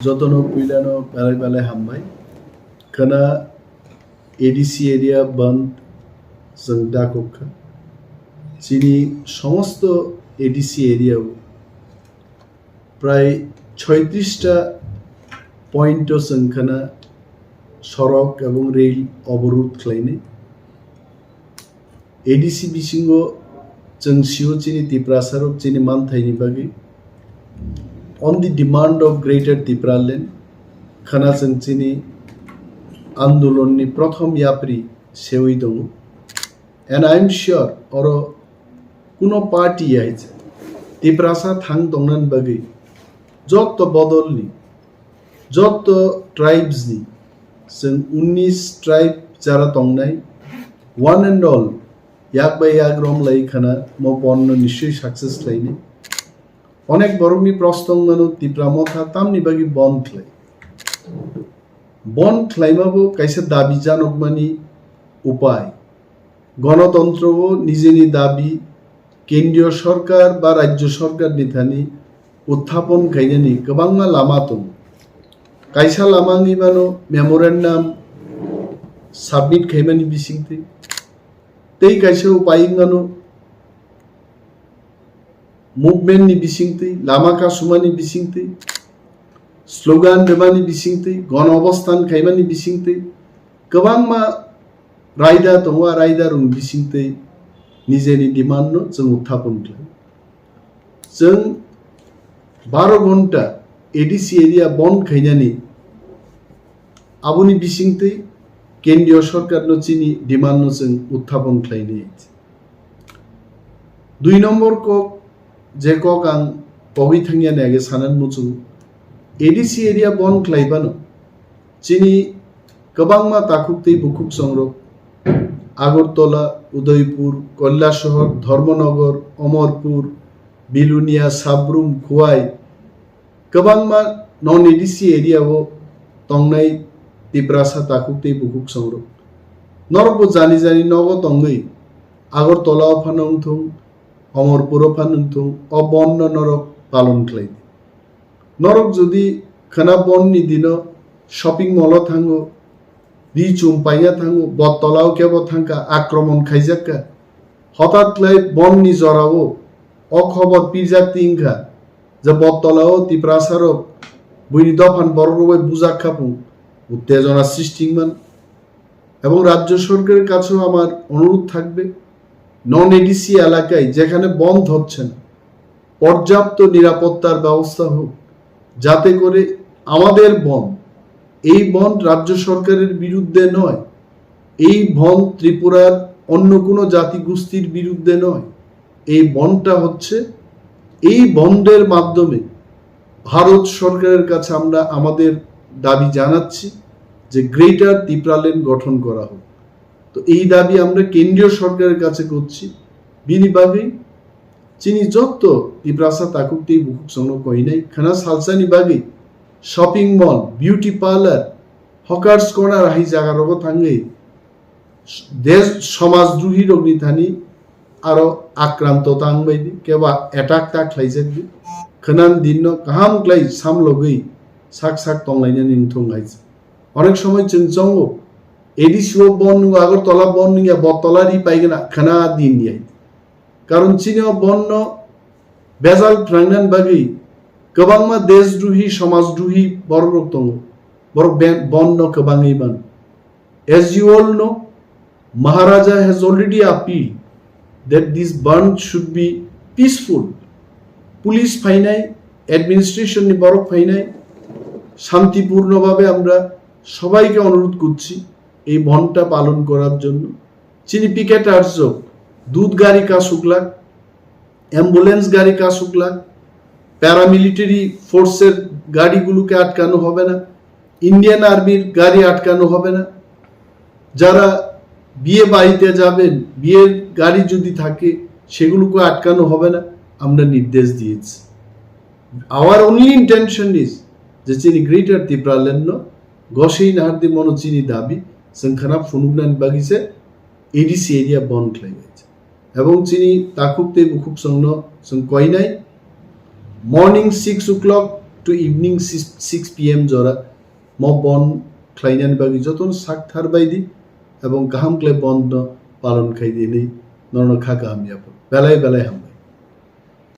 যতনো পুইলানো বেলায় বেলায় হামবাय खाना एडीसी एरिया बंद जों दाखोखा चिनी समस्त एडीसी एरिया प्राय 36टा पॉइंटो जों खाना सड़क एवं रेल अवरोध खालायनाय एडीसी बिसिङाव जों सिउ चिनी तिप्रा सारक चिनी मानथायनि बागै on the demand of Greater TIPRA land खाना जों चिनी आंदोलननि प्रथम यात्री सेवै दङ and I am sure arrow Kuno party eyes Tiprasa थां दंनान बागै जत बदलनि जत ट्राइब्स नि जों 19 ट्राइब जारा दंनाय one and all याक बाय याक रमलाय खाना म बन्न निश्चय सक्सेस लायनि अनेक बरगनि प्रस्तंगनो तिप्रा मथा तामनि बागै बन खलाय बन खलायमाबो कायसे दाबि जानकमानि उपाय गणतन्त्रबो निजेनि दाबि केन्द्रीय सरकार बा राज्य सरकार निथानि उत्थापन खायनानि गोबांना लामा दं कायसा लामानि बानो मेमोरेन्डाम साबमिट खायमानि बिसिंथि तै कायसे उपाय गानो मूवमेंट नि बिसिंथि लामा कासुमानि बिसिंथि स्लोगान देबानि बिसिंथि गण अवस्थान खायमानि बिसिंथि गोबांमा रायदा दङ रायदा रुं बिसिंथि निजेनि डिमान्ड नो जों उत्थापन खालाम जों 12 घंटा एडीसी एरिया बंद खायनानि आबुनि बिसिंथि केन्द्रीय सरकार नो चिनी डिमान्ड नो जों उत्थापन खालायनि 2 नम्बर को जेकक आं पगै थांगिया नागे सानान मुचु एडीसी एरिया बन खलायबानो चिनी गोबांमा ताखुकतै बुकुक संग्रह आगरतला उदयपुर कल्याशहर धर्मनगर अमरपुर बिलुनिया साब्रुम खुवाई गोबांमा नन एडीसी एरियाव तंनाय तिप्रासा ताखुकतै बुकुक संग्रह नरबो जानि जानि नगो तंगै आगरतला फानंथुं अमरपुर फानंथुं अबन्न नरक पालन खालाय नरक जुदि खाना बननि दिनो शपिंग मल थांगो दी चुमपाइया थांगो बतलाव केबो थांका आक्रमण खायजाक्का हठातलाय बननि जराव अखबर पिजाक्ति इंखा जे बतलाव तिप्रासारक बुइनि दफान बरगबाय बुजाक्कापुं उत्तेजना सृष्टिमान এবং রাজ্য সরকারের কাছেও আমার অনুরোধ থাকবে নন এডিসি এলাকায় যেখানে বন্ধ হচ্ছে না পর্যাপ্ত নিরাপত্তার ব্যবস্থা হোক যাতে করে আমাদের বন এই বন রাজ্য সরকারের বিরুদ্ধে নয় এই বন ত্রিপুরার অন্য কোনো জাতি গোষ্ঠীর বিরুদ্ধে নয় এই বনটা হচ্ছে এই বন্ডের মাধ্যমে ভারত সরকারের কাছে আমরা আমাদের দাবি জানাচ্ছি যে গ্রেটার তিপ্রা ল্যান্ড গঠন করা হোক তো এই দাবি আমরা কেন্দ্রীয় সরকারের কাছে করছি বিনিবাগে চিনি যত তিপ্রাসা তাকুকতেই বুকুক সংগ্রহ কই নাই খানা সালসানি বাগে shopping mall beauty parlour hawkers corner আহি জায়গারব থাঙ্গে দেশ সমাজদ্রোহী রোগনি থানি আরো আক্রান্ত তাংবাইদি কেবা অ্যাটাক তা খাইজাকবি খানান দিন কাহাম ক্লাই সামলগৈ সাক সাক তংলাইনা নিংথং গাইছে অনেক সময় চিংচঙ্গ एडीसी बन आगरतला बन निया बतलारी पाइगना खाना दिन निया कारण चिनिया बन बेजाल फ्रांगनान बागै गोबांमा देशद्रोही समाजद्रोही बररक दङ बर बन गोबाङै बान as you all know Maharaja has already appealed that this burn should be peaceful police फाइनाय administration नि बरक फाइनाय शांतिपूर्णভাবে আমরা সবাইকে অনুরোধ করছি এই বনটা পালন করার জন্য চিনি পিকেটার্স দুধ গাড়ি কাসুকলাক অ্যাম্বুলেন্স গাড়ি কাসুকলাক প্যারামিলিটারি ফোর্সের গাড়িগুলোকে আটকানো হবে না ইন্ডিয়ান আর্মির গাড়ি আটকানো হবে না যারা বিয়ে বাড়িতে যাবেন বিয়ের গাড়ি যদি থাকে সেগুলোকে আটকানো হবে না আমরা নির্দেশ দিয়েছি আওয়ার অনলি ইন্টেনশন ইজ যে চিনি গ্রেটার তিপ্রা ল্যান্ড গসেই নাহারদি মনোচিনি দাবি संखना फुनुगनान बागिसे एडीसी एरिया बन खलायबाय এবং চিনি তাকুকতে বুকুক সংনো সং কইনাই morning 6 o'clock to evening 6 PM jora mo bon khlainan bagi joton sak thar baidi এবং গাহাম ক্লে বন্ধ পালন খাই দিনি নরন খা গাহাম ইয়াপ বেলায় বেলায় হামবাই